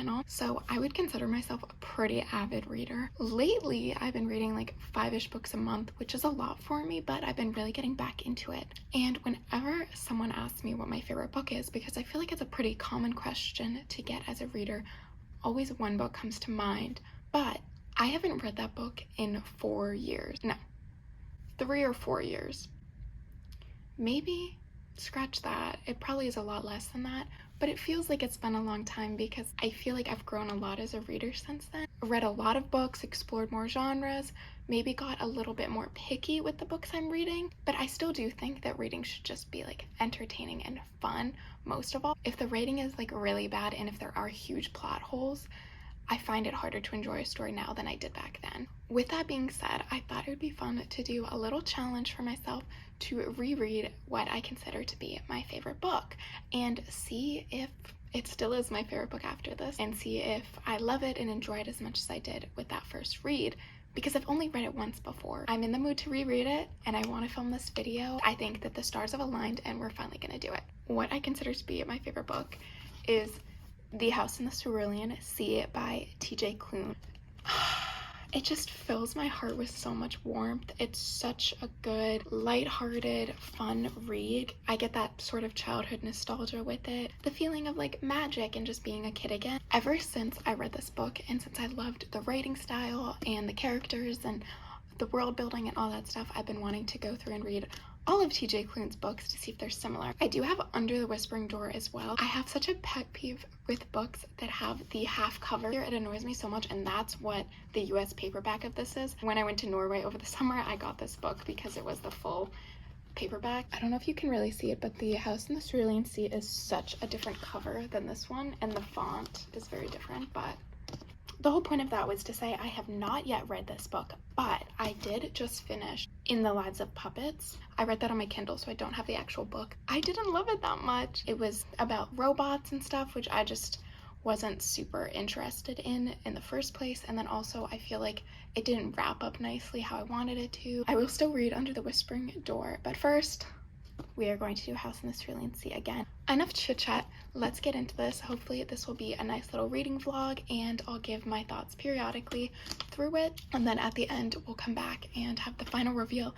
channel, so I would consider myself a pretty avid reader. Lately, I've been reading like 5-ish books a month, which is a lot for me, but I've been really getting back into it. And whenever someone asks me what my favorite book is, because I feel like it's a pretty common question to get as a reader, always one book comes to mind, but I haven't read that book in 4 years. No, 3 or 4 years. Maybe, scratch that, it probably is a lot less than that, but it feels like it's been a long time because I feel like I've grown a lot as a reader since then. Read a lot of books, explored more genres, maybe got a little bit more picky with the books I'm reading, but I still do think that reading should just be like entertaining and fun most of all. If the writing is like really bad and if there are huge plot holes, I find it harder to enjoy a story now than I did back then. With that being said, I thought it would be fun to do a little challenge for myself to reread what I consider to be my favorite book and see if it still is my favorite book after this, and see if I love it and enjoy it as much as I did with that first read, because I've only read it once before. I'm in the mood to reread it and I want to film this video. I think that the stars have aligned and we're finally gonna do it. What I consider to be my favorite book is The House in the Cerulean Sea by T.J. Klune. It just fills my heart with so much warmth. It's such a good, lighthearted, fun read. I get that sort of childhood nostalgia with it. The feeling of like magic and just being a kid again. Ever since I read this book and since I loved the writing style and the characters and the world building and all that stuff, I've been wanting to go through and read all of T.J. Klune's books to see if they're similar. I do have Under the Whispering Door as well. I have such a pet peeve with books that have the half cover. It annoys me so much, and that's what the US paperback of this is. When I went to Norway over the summer, I got this book because it was the full paperback. I don't know if you can really see it, but The House in the Cerulean Sea is such a different cover than this one, and the font is very different, but the whole point of that was to say I have not yet read this book, but I did just finish In the Lives of Puppets. I read that on my Kindle, so I don't have the actual book. I didn't love it that much. It was about robots and stuff, which I just wasn't super interested in the first place, and then also I feel like it didn't wrap up nicely how I wanted it to. I will still read Under the Whispering Door, but first we are going to do House in the Cerulean Sea again. Enough chit chat, let's get into this. Hopefully this will be a nice little reading vlog and I'll give my thoughts periodically through it, and then at the end we'll come back and have the final reveal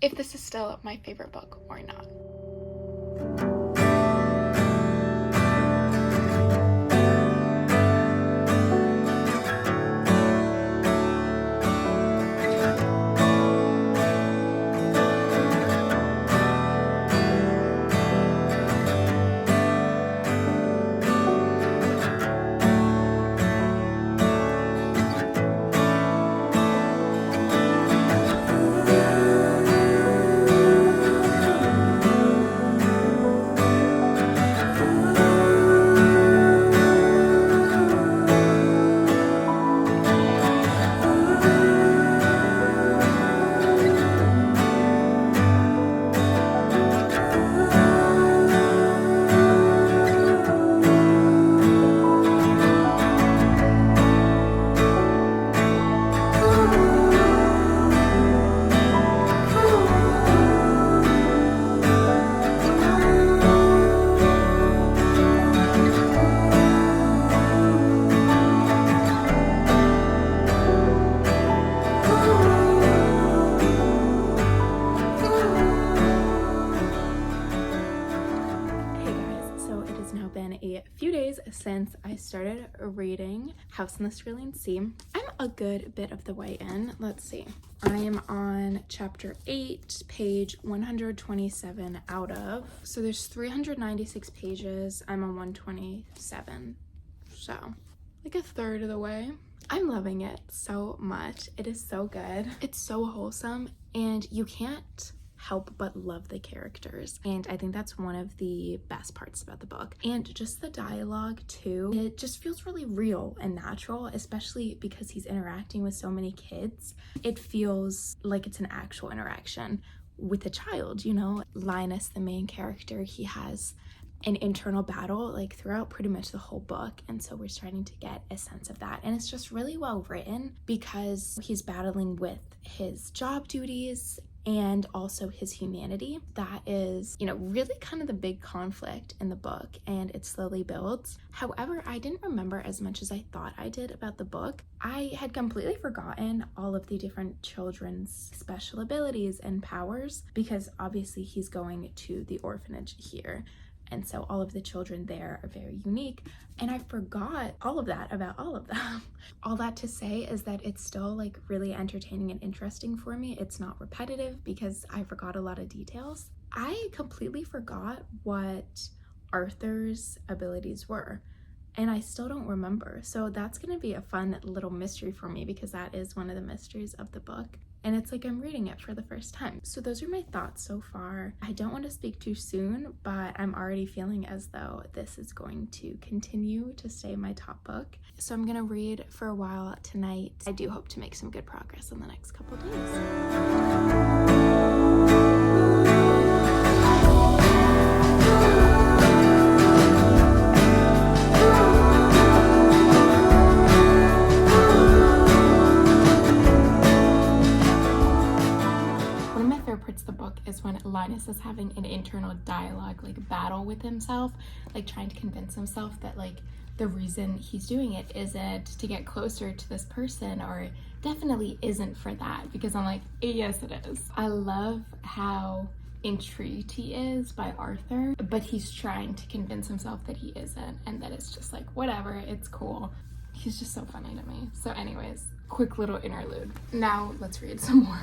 if this is still my favorite book or not. Since I started reading House in the Cerulean Sea. I'm a good bit of the way in. Let's see. I am on chapter 8, page 127 out of. So there's 396 pages. I'm on 127. So like a third of the way. I'm loving it so much. It is so good. It's so wholesome and you can't help but love the characters, and I think that's one of the best parts about the book. And just the dialogue too, it just feels really real and natural, especially because he's interacting with so many kids. It feels like it's an actual interaction with a child, you know. Linus, the main character, he has an internal battle like throughout pretty much the whole book, and so we're starting to get a sense of that, and it's just really well written because he's battling with his job duties and also his humanity. That is, you know, really kind of the big conflict in the book, and it slowly builds. However, I didn't remember as much as I thought I did about the book. I had completely forgotten all of the different children's special abilities and powers, because obviously he's going to the orphanage here. And so all of the children there are very unique. And I forgot all of that about all of them. All that to say is that it's still like really entertaining and interesting for me. It's not repetitive because I forgot a lot of details. I completely forgot what Arthur's abilities were, and I still don't remember. So that's gonna be a fun little mystery for me, because that is one of the mysteries of the book. And it's like I'm reading it for the first time. So those are my thoughts so far. I don't want to speak too soon, but I'm already feeling as though this is going to continue to stay my top book. So I'm gonna read for a while tonight. I do hope to make some good progress in the next couple days. The book is when Linus is having an internal dialogue, like battle with himself, like trying to convince himself that like the reason he's doing it isn't to get closer to this person, or definitely isn't for that, because I'm like, yes it is. I love how intrigued he is by Arthur, but he's trying to convince himself that he isn't, and that it's just like whatever, it's cool. He's just so funny to me. So anyways, quick little interlude. Now let's read some more.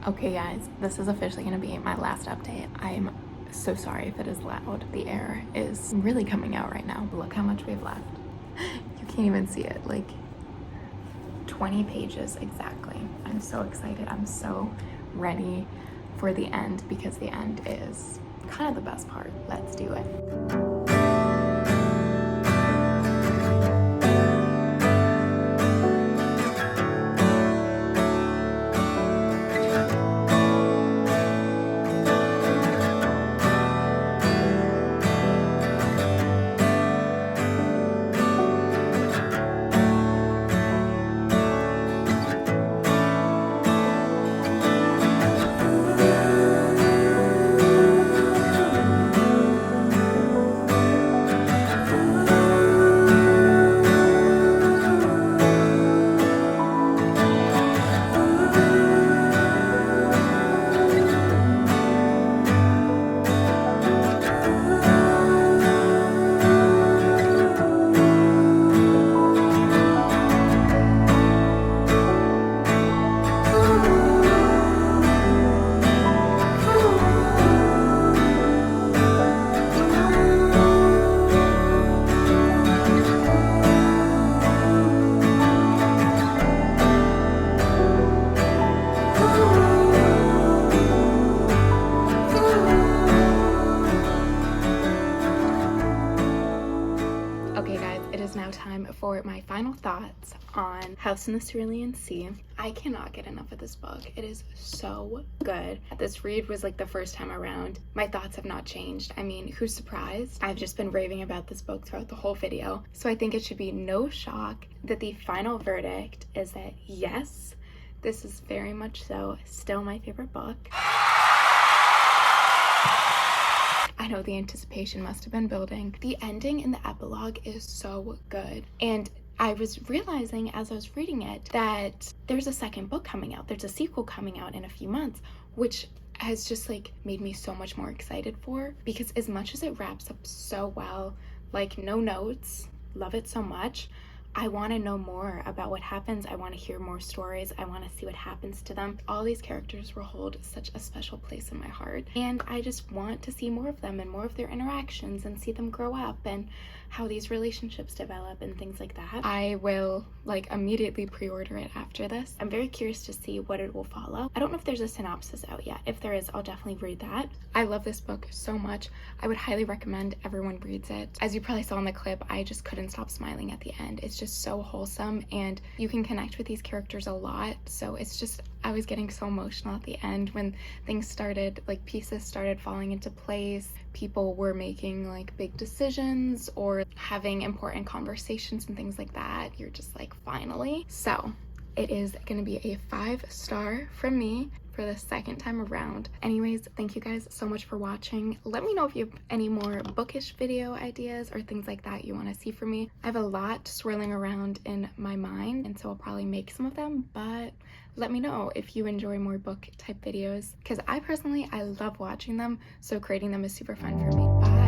Okay guys, this is officially gonna be my last update. I'm so sorry if it is loud. The air is really coming out right now. Look how much we have left. You can't even see it, like 20 pages exactly. I'm so excited. I'm so ready for the end, because the end is kind of the best part. Let's do it. For my final thoughts on House in the Cerulean Sea. I cannot get enough of this book. It is so good. This read was like the first time around. My thoughts have not changed. I mean, who's surprised? I've just been raving about this book throughout the whole video. So I think it should be no shock that the final verdict is that yes, this is very much so still my favorite book. I know the anticipation must have been building. The ending in the epilogue is so good. And I was realizing as I was reading it that there's a second book coming out. There's a sequel coming out in a few months, which has just like made me so much more excited for, because as much as it wraps up so well, like no notes, love it so much, I want to know more about what happens. I want to hear more stories. I want to see what happens to them. All these characters will hold such a special place in my heart, and I just want to see more of them and more of their interactions and see them grow up and how these relationships develop and things like that. I will like immediately pre-order it after this. I'm very curious to see what it will follow. I don't know if there's a synopsis out yet. If there is, I'll definitely read that. I love this book so much. I would highly recommend everyone reads it. As you probably saw in the clip, I just couldn't stop smiling at the end. It's just so wholesome, and you can connect with these characters a lot. So it's just, I was getting so emotional at the end when things started, like pieces started falling into place. People were making like big decisions or having important conversations and things like that. You're just like, finally. So it is going to be a 5-star from me for the second time around. Anyways, thank you guys so much for watching. Let me know if you have any more bookish video ideas or things like that you want to see from me. I have a lot swirling around in my mind, and so I'll probably make some of them, but let me know if you enjoy more book type videos, because I personally, I love watching them, so creating them is super fun for me. Bye.